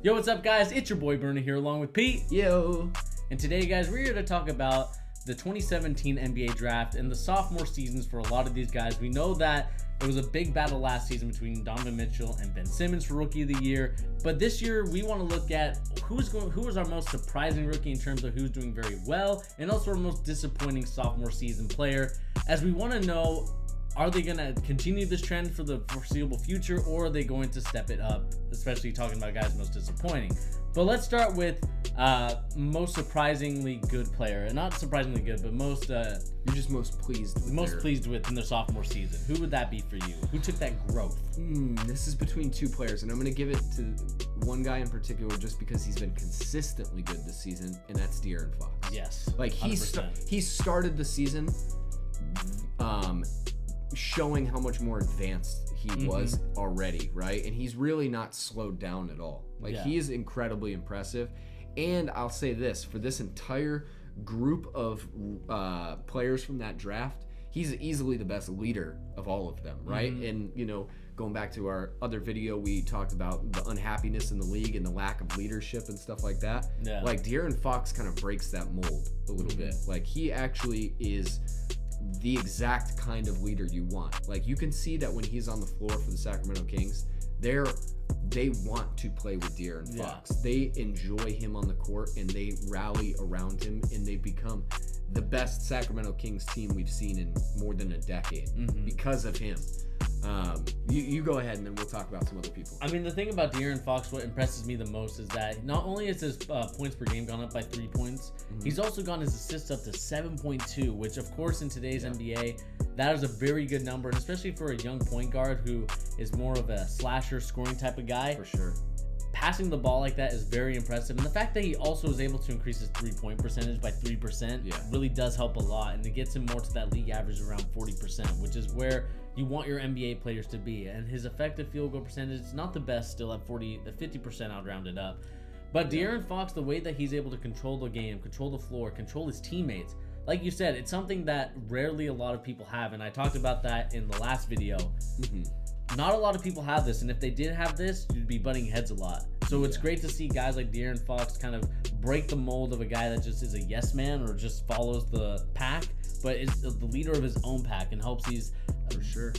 Yo, what's up, guys? It's your boy Bernie here along with Pete. Yo. And today, guys, we're here to talk about the 2017 NBA draft and the sophomore seasons for a lot of these guys. We know that it was a big battle last season between Donovan Mitchell and Ben Simmons for Rookie of the Year. But this year, we want to look at who was our most surprising rookie in terms of who's doing very well, and also our most disappointing sophomore season player, as we want to know, are they going to continue this trend for the foreseeable future, or are they going to step it up, especially talking about guys most disappointing? But let's start with most surprisingly good player. And not surprisingly good, but most... You're just most pleased with in their sophomore season. Who would that be for you? Who took that growth? This is between two players, and I'm going to give it to one guy in particular just because he's been consistently good this season, and that's AaronFox. Yes, like he started the season showing how much more advanced he was already, right? And he's really not slowed down at all. Like, he is incredibly impressive. And I'll say this, for this entire group of players from that draft, he's easily the best leader of all of them, right? And, you know, going back to our other video, we talked about the unhappiness in the league and the lack of leadership and stuff like that. Yeah. Like, AaronFox kind of breaks that mold a little bit. Like, he actually is the exact kind of leader you want. Like, you can see that when he's on the floor for the Sacramento Kings, they want to play with AaronFox. Yeah. They enjoy him on the court, and they rally around him, and they've become the best Sacramento Kings team we've seen in more than a decade because of him. You go ahead, and then we'll talk about some other people. I mean, the thing about AaronFox, what impresses me the most is that not only has his points per game gone up by 3 points, he's also gone his assists up to 7.2, which, of course, in today's NBA, that is a very good number, and especially for a young point guard who is more of a slasher scoring type of guy. For sure. Passing the ball like that is very impressive, and the fact that he also is able to increase his 3-point percentage by 3% really does help a lot, and it gets him more to that league average around 40%, which is where you want your NBA players to be. And his effective field goal percentage is not the best, still at 50%. I'll round it up. But AaronFox, the way that he's able to control the game, control the floor, control his teammates, like you said, it's something that rarely a lot of people have, and I talked about that in the last video. Not a lot of people have this, and if they did have this, you'd be butting heads a lot. So it's great to see guys like AaronFox kind of break the mold of a guy that just is a yes man or just follows the pack, but is the leader of his own pack and helps these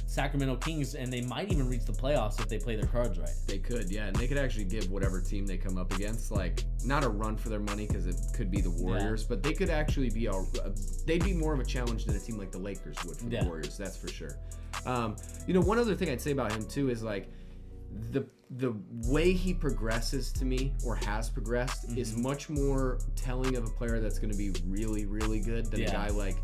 Sacramento Kings, and they might even reach the playoffs if they play their cards right. They could, yeah, and they could actually give whatever team they come up against, like, not a run for their money because it could be the Warriors, but they could actually be they'd be more of a challenge than a team like the Lakers would for the Warriors, that's for sure. You know, one other thing I'd say about him too is, like, the way he progresses to me, or has progressed, is much more telling of a player that's going to be really, really good than a guy like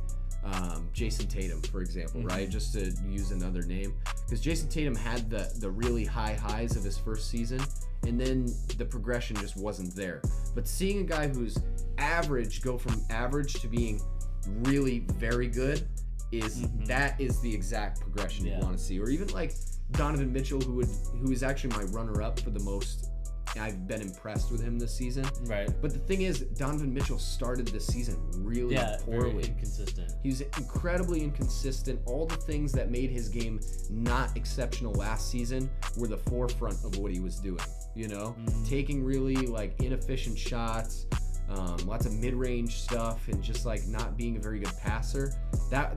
Jayson Tatum, for example, right? Just to use another name, because Jayson Tatum had the really high highs of his first season, and then the progression just wasn't there. But seeing a guy who's average go from average to being really very good that is the exact progression you want to see. Or even like Donovan Mitchell, who is actually my runner-up for the most. I've been impressed with him this season. Right. But the thing is, Donovan Mitchell started this season really poorly. Very inconsistent. He's incredibly inconsistent. All the things that made his game not exceptional last season were the forefront of what he was doing. You know, taking really like inefficient shots, lots of mid-range stuff, and just like not being a very good passer.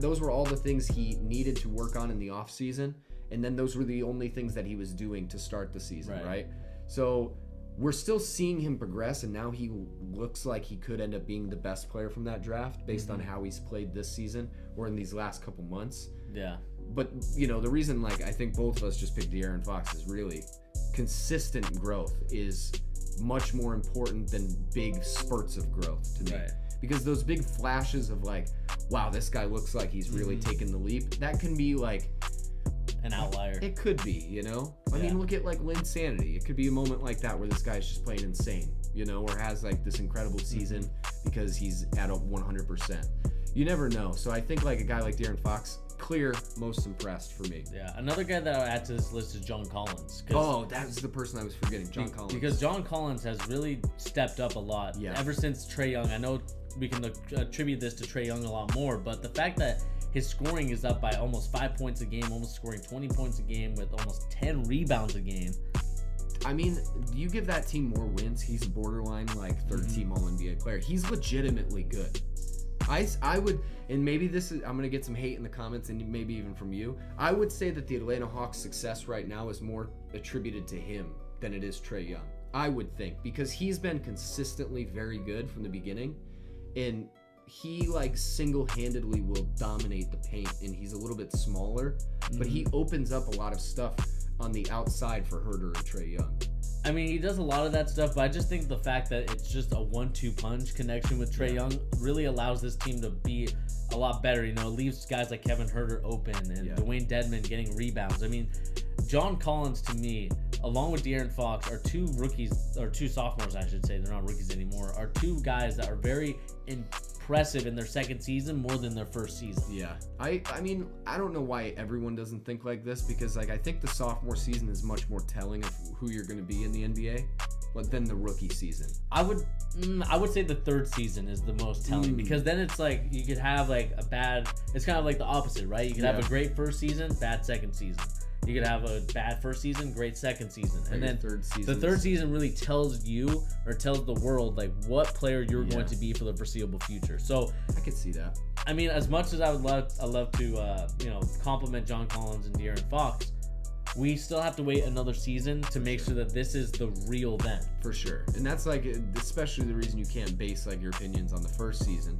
Those were all the things he needed to work on in the off season, and then those were the only things that he was doing to start the season, right? So we're still seeing him progress, and now he looks like he could end up being the best player from that draft based on how he's played this season or in these last couple months. Yeah. But, you know, the reason, like, I think both of us just picked AaronFox is really consistent growth is much more important than big spurts of growth to me. Right. Because those big flashes of, like, wow, this guy looks like he's really taken the leap, that can be, like, an outlier. It could be, you know? I mean, look at, like, Linsanity. It could be a moment like that where this guy's just playing insane, you know, or has, like, this incredible season because he's at a 100%. You never know. So I think, like, a guy like AaronFox, clear most impressed for me. Yeah, another guy that I'll add to this list is John Collins. Oh, that's the person I was forgetting, John Collins. Because John Collins has really stepped up a lot ever since Trae Young. I know we can attribute this to Trae Young a lot more, but the fact that his scoring is up by almost 5 points a game, almost scoring 20 points a game with almost 10 rebounds a game. I mean, you give that team more wins, he's borderline like third team All-NBA player. He's legitimately good. I would, and maybe this is, I'm going to get some hate in the comments and maybe even from you. I would say that the Atlanta Hawks' success right now is more attributed to him than it is Trae Young. I would think, because he's been consistently very good from the beginning, and he like single-handedly will dominate the paint, and he's a little bit smaller, but he opens up a lot of stuff on the outside for Herter and Trae Young. I mean, he does a lot of that stuff, but I just think the fact that it's just a 1-2 punch connection with Trae Young really allows this team to be a lot better. You know, it leaves guys like Kevin Herter open and Dwayne Dedmon getting rebounds. I mean, John Collins, to me, along with DeAaron Fox, are two rookies, or two sophomores, I should say. They're not rookies anymore. Are two guys that are very impressive in their second season more than their first season. Yeah. I mean, I don't know why everyone doesn't think like this, because like I think the sophomore season is much more telling of who you're going to be in the NBA than the rookie season. I would say the third season is the most telling, because then it's like you could have like a bad, it's kind of like the opposite, right? You could have a great first season, bad second season. You could have a bad first season, great second season. And then the third season really tells you, or tells the world, like what player you're going to be for the foreseeable future. So I could see that. I mean, as much as I love to compliment John Collins and De'Aaron Fox, we still have to wait another season to make sure that this is the real them. For sure. And that's like especially the reason you can't base like your opinions on the first season.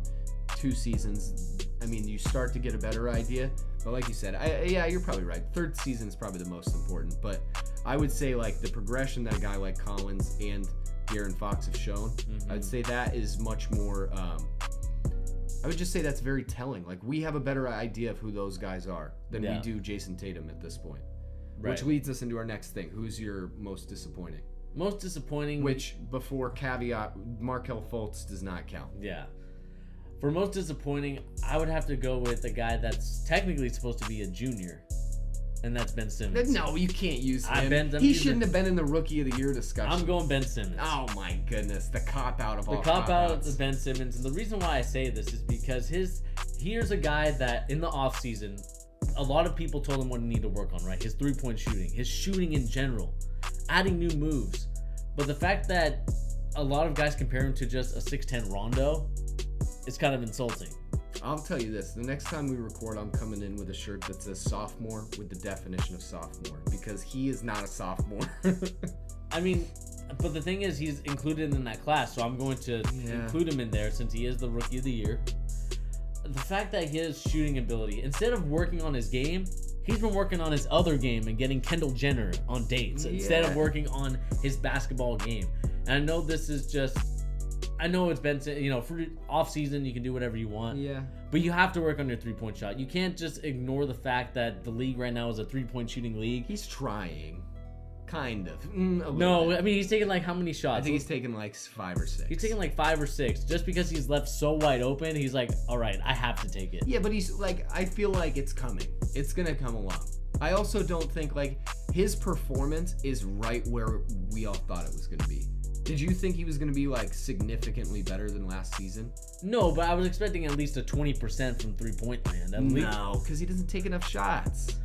2 seasons, I mean, you start to get a better idea. But like you said, yeah, you're probably right. Third season is probably the most important. But I would say like the progression that a guy like Collins and De'Aaron Fox have shown, I'd say that is much more, I would just say that's very telling. Like we have a better idea of who those guys are than we do Jayson Tatum at this point. Right. Which leads us into our next thing. Who's your most disappointing? Most disappointing. Which, before caveat, Markelle Fultz does not count. Yeah. For most disappointing, I would have to go with a guy that's technically supposed to be a junior, and that's Ben Simmons. No, you can't use him. He shouldn't have been in the Rookie of the Year discussion. I'm going Ben Simmons. Oh my goodness, the cop-out of all the cop-out of Ben Simmons. And the reason why I say this is because here's a guy that in the offseason, a lot of people told him what he needed to work on, right? His three-point shooting, his shooting in general, adding new moves. But the fact that a lot of guys compare him to just a 6'10 Rondo, it's kind of insulting. I'll tell you this, the next time we record, I'm coming in with a shirt that says sophomore with the definition of sophomore, because he is not a sophomore. I mean, but the thing is, he's included in that class, so I'm going to include him in there since he is the Rookie of the Year. The fact that his shooting ability, instead of working on his game, he's been working on his other game and getting Kendall Jenner on dates instead of working on his basketball game. And I know this is just, I know it's been, for off season you can do whatever you want. Yeah. But you have to work on your 3-point shot. You can't just ignore the fact that the league right now is a 3-point shooting league. He's trying. Kind of. No, bit. I mean, he's taking like how many shots? I think he's taking like 5 or 6. He's taking like 5 or 6. Just because he's left so wide open, he's like, all right, I have to take it. Yeah, but he's like, I feel like it's coming. It's going to come along. I also don't think like his performance is right where we all thought it was going to be. Did you think he was going to be like significantly better than last season? No, but I was expecting at least a 20% from 3-point land. No, because he doesn't take enough shots.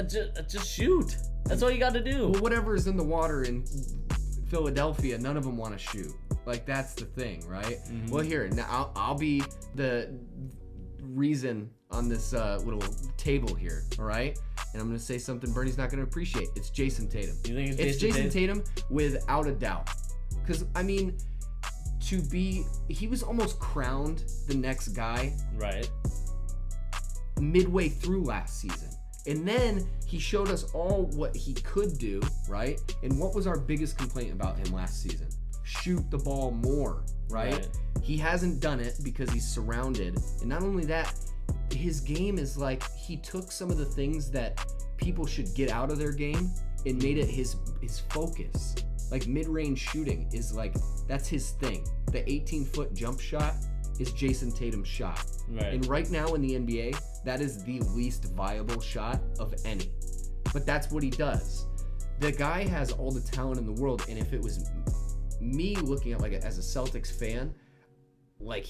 Just shoot. That's all you got to do. Well, whatever is in the water in Philadelphia, none of them want to shoot. Like, that's the thing, right? Mm-hmm. Well, here, now I'll be the reason on this little table here, all right? And I'm going to say something Bernie's not going to appreciate. It's Jayson Tatum. You think it's Jayson Tatum without a doubt. Because, I mean, he was almost crowned the next guy. Right. Midway through last season. And then he showed us all what he could do, right? And what was our biggest complaint about him last season? Shoot the ball more, right? He hasn't done it because he's surrounded. And not only that, his game is like, he took some of the things that people should get out of their game and made it his focus. Like mid-range shooting is like, that's his thing. The 18-foot jump shot is Jayson Tatum's shot. Right. And right now in the NBA, that is the least viable shot of any. But that's what he does. The guy has all the talent in the world, and if it was me looking at like as a Celtics fan, like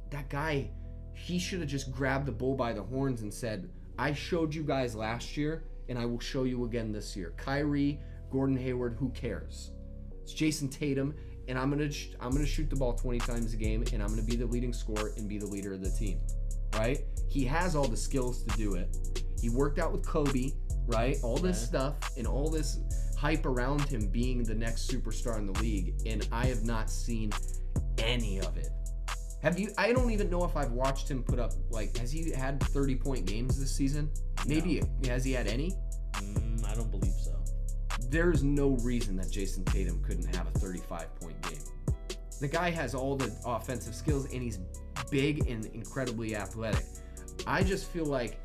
that guy, he should have just grabbed the bull by the horns and said, I showed you guys last year, and I will show you again this year. Kyrie Gordon Hayward, who cares? It's Jayson Tatum, and I'm gonna shoot the ball 20 times a game, and I'm gonna be the leading scorer and be the leader of the team, right? He has all the skills to do it. He worked out with Kobe, right? All this stuff and all this hype around him being the next superstar in the league, and I have not seen any of it. Have you? I don't even know if I've watched him put up, like, has he had 30-point games this season? Maybe. Has he had any? I don't believe so. There's no reason that Jayson Tatum couldn't have a 35-point game. The guy has all the offensive skills, and he's big and incredibly athletic. I just feel like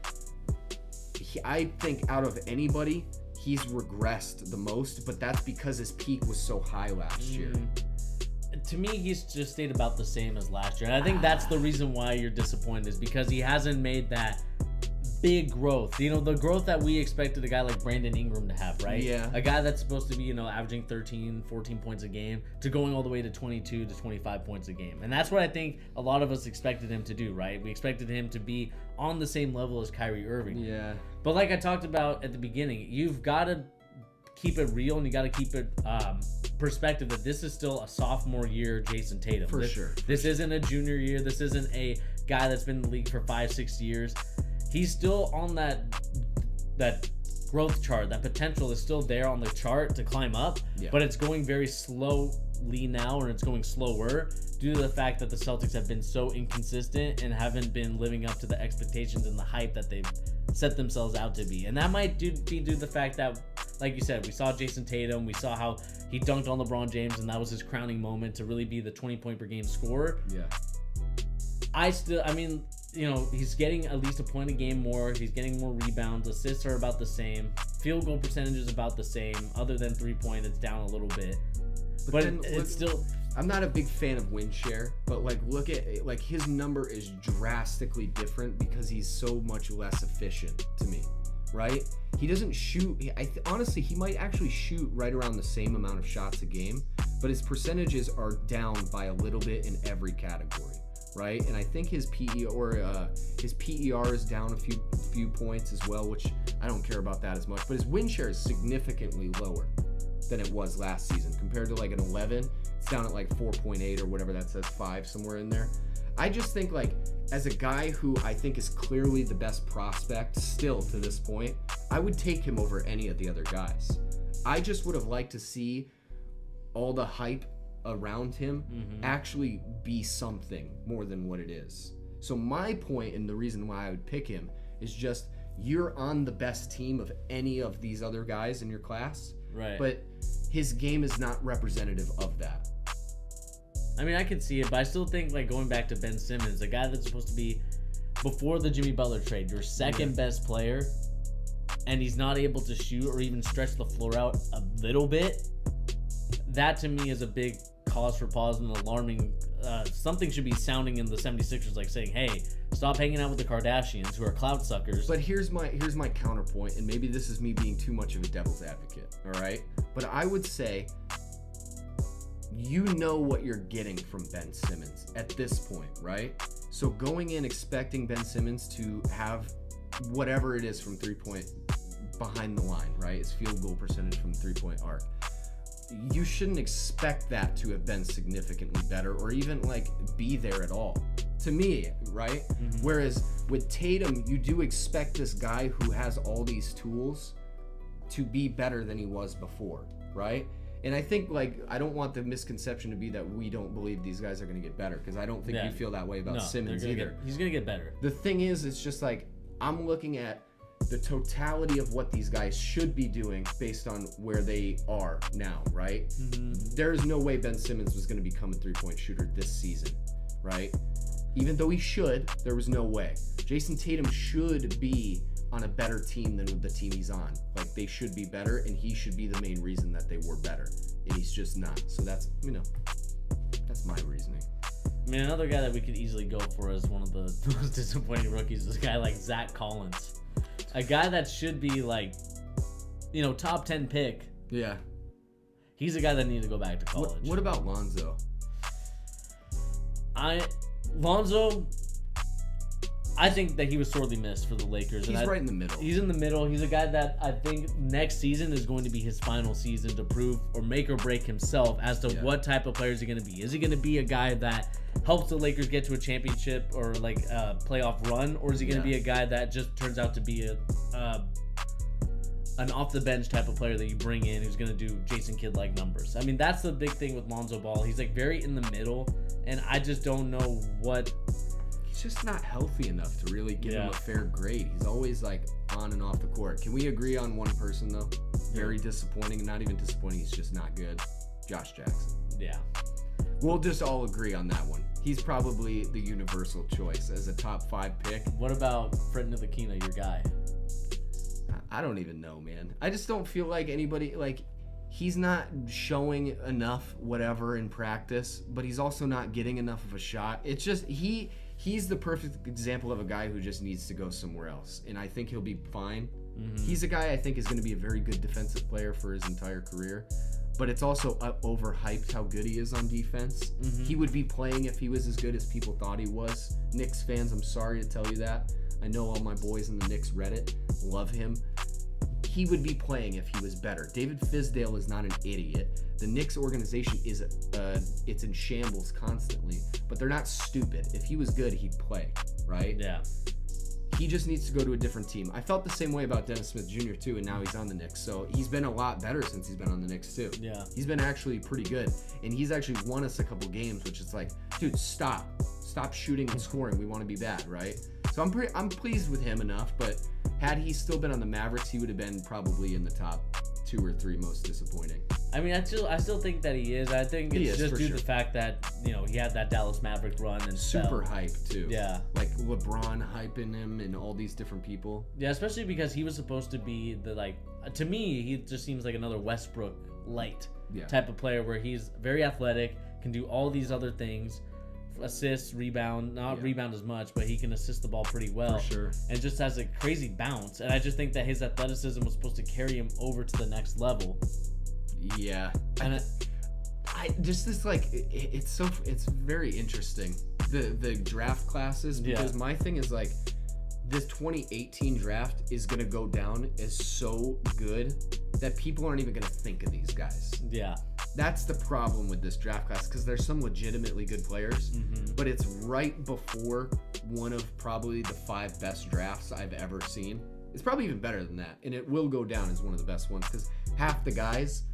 I think out of anybody, he's regressed the most, but that's because his peak was so high last year. To me, he's just stayed about the same as last year. And I think that's the reason why you're disappointed, is because he hasn't made that big growth. You know, the growth that we expected a guy like Brandon Ingram to have, right? Yeah. A guy that's supposed to be, you know, averaging 13, 14 points a game to going all the way to 22 to 25 points a game. And that's what I think a lot of us expected him to do, right? We expected him to be on the same level as Kyrie Irving. Yeah. But like I talked about at the beginning, you've got to keep it real, and you got to keep it perspective that this is still a sophomore year Jayson Tatum. For sure. This isn't a junior year. This isn't a guy that's been in the league for 5-6 years. He's still on that growth chart. That potential is still there on the chart to climb up, but it's going very slowly now, or it's going slower due to the fact that the Celtics have been so inconsistent and haven't been living up to the expectations and the hype that they've set themselves out to be. And that might be due to the fact that, like you said, we saw Jayson Tatum, we saw how he dunked on LeBron James, and that was his crowning moment to really be the 20-point per game scorer. Yeah. I mean, you know, he's getting at least a point a game more. He's getting more rebounds. Assists are about the same. Field goal percentage is about the same. Other than 3-point, it's down a little bit. But it's still... I'm not a big fan of win share, but like look at like his number is drastically different because he's so much less efficient to me, right? He doesn't shoot. Honestly, he might actually shoot right around the same amount of shots a game, but his percentages are down by a little bit in every category, right? And I think his PER is down a few points as well, which I don't care about that as much. But his win share is significantly lower than it was last season compared to like an 11. It's down at like 4.8 or whatever that says, 5 somewhere in there. I just think like as a guy who I think is clearly the best prospect still to this point, I would take him over any of the other guys. I just would have liked to see all the hype around him actually be something more than what it is. So my point and the reason why I would pick him is just you're on the best team of any of these other guys in your class. Right. But his game is not representative of that. I mean, I can see it, but I still think, like, going back to Ben Simmons, a guy that's supposed to be, before the Jimmy Butler trade, your second best player, and he's not able to shoot or even stretch the floor out a little bit, that to me is a big cause for pause and alarming. Something should be sounding in the 76ers, like saying, hey, stop hanging out with the Kardashians, who are clout suckers. But here's my counterpoint, and maybe this is me being too much of a devil's advocate, all right? But I would say, you know what you're getting from Ben Simmons at this point, right? So going in expecting Ben Simmons to have whatever it is from 3-point behind the line, right? It's field goal percentage from the 3-point arc. You shouldn't expect that to have been significantly better or even like be there at all, to me, right? Whereas with Tatum, you do expect this guy who has all these tools to be better than he was before, right? And I think, like, I don't want the misconception to be that we don't believe these guys are going to get better, because I don't think you feel that way about Simmons either. He's going to get better. The thing is, it's just like, I'm looking at the totality of what these guys should be doing based on where they are now, right? There's no way Ben Simmons was going to become a 3-point shooter this season, right? Even though he should, there was no way. Jayson Tatum should be on a better team than the team he's on. Like, they should be better, and he should be the main reason that they were better. And he's just not. So that's, that's my reasoning. I mean, another guy that we could easily go for as one of the most disappointing rookies is a guy like Zach Collins. A guy that should be like, top 10 pick. Yeah. He's a guy that needed to go back to college. What about Lonzo? Lonzo, I think that he was sorely missed for the Lakers. He's right in the middle. He's in the middle. He's a guy that I think next season is going to be his final season to prove or make or break himself as to what type of player is he going to be. Is he going to be a guy that helps the Lakers get to a championship or like a playoff run, or is he going to be a guy that just turns out to be an off the bench type of player that you bring in who's going to do Jason Kidd-like numbers? I mean, that's the big thing with Lonzo Ball. He's like very in the middle, and I just don't know what. He's just not healthy enough to really give him a fair grade. He's always like on and off the court. Can we agree on one person though? Very disappointing. Not even disappointing. He's just not good. Josh Jackson. Yeah. We'll just all agree on that one. He's probably the universal choice as a top 5 pick. What about Fred Ntilikina, your guy? I don't even know, man. I just don't feel like anybody, like, he's not showing enough whatever in practice, but he's also not getting enough of a shot. It's just, he's the perfect example of a guy who just needs to go somewhere else, and I think he'll be fine. He's a guy I think is going to be a very good defensive player for his entire career, but it's also overhyped how good he is on defense. He would be playing if he was as good as people thought he was. Knicks fans, I'm sorry to tell you that. I know all my boys in the Knicks Reddit love him. He would be playing if he was better. David Fizdale is not an idiot. The Knicks organization is it's in shambles constantly, but they're not stupid. If he was good, he'd play, right? Yeah. He just needs to go to a different team. I felt the same way about Dennis Smith Jr. too, and now he's on the Knicks. So he's been a lot better since he's been on the Knicks too. Yeah. He's been actually pretty good, and he's actually won us a couple games, which is like, dude, stop shooting and scoring. We want to be bad, right? So I'm pleased with him enough, but had he still been on the Mavericks, he would have been probably in the top 2 or 3 most disappointing. I mean, I still think that he is. I think it's just due to the fact that, you know, he had that Dallas Maverick run and super hype too. Yeah. Like LeBron hyping him and all these different people. Yeah, especially because he was supposed to be the, like, to me, he just seems like another Westbrook light type of player where he's very athletic, can do all these other things. Assist, rebound, not rebound as much, but he can assist the ball pretty well. For sure. And just has a crazy bounce. And I just think that his athleticism was supposed to carry him over to the next level. Yeah. And I just this like it's very interesting the draft classes, because my thing is like this 2018 draft is gonna go down as so good that people aren't even gonna think of these guys. Yeah. That's the problem with this draft class, because there's some legitimately good players, but it's right before one of probably the 5 best drafts I've ever seen. It's probably even better than that, and it will go down as one of the best ones because half the guys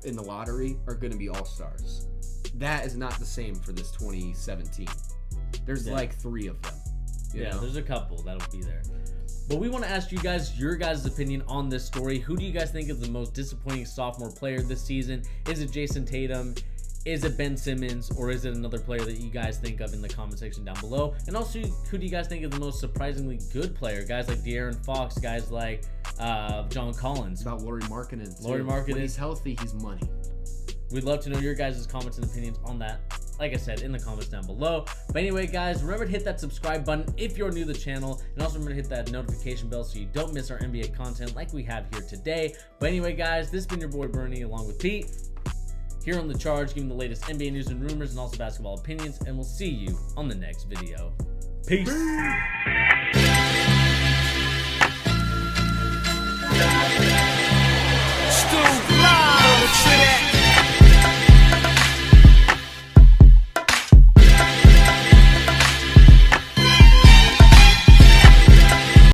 in the lottery are going to be all-stars. That is not the same for this 2017. There's like 3 of them. You know? There's a couple that'll be there. But we want to ask you guys your guys' opinion on this story. Who do you guys think is the most disappointing sophomore player this season? Is it Jayson Tatum? Is it Ben Simmons? Or is it another player that you guys think of in the comment section down below? And also, who do you guys think is the most surprisingly good player? Guys like deaaron Fox, guys like John Collins. About Lauri Markkanen. Lauri Markkanen. When he's healthy, he's money. We'd love to know your guys' comments and opinions on that. Like I said, in the comments down below. But anyway, guys, remember to hit that subscribe button if you're new to the channel. And also remember to hit that notification bell so you don't miss our NBA content like we have here today. But anyway, guys, this has been your boy Bernie along with Pete. Here on The Charge, giving the latest NBA news and rumors and also basketball opinions. And we'll see you on the next video. Peace.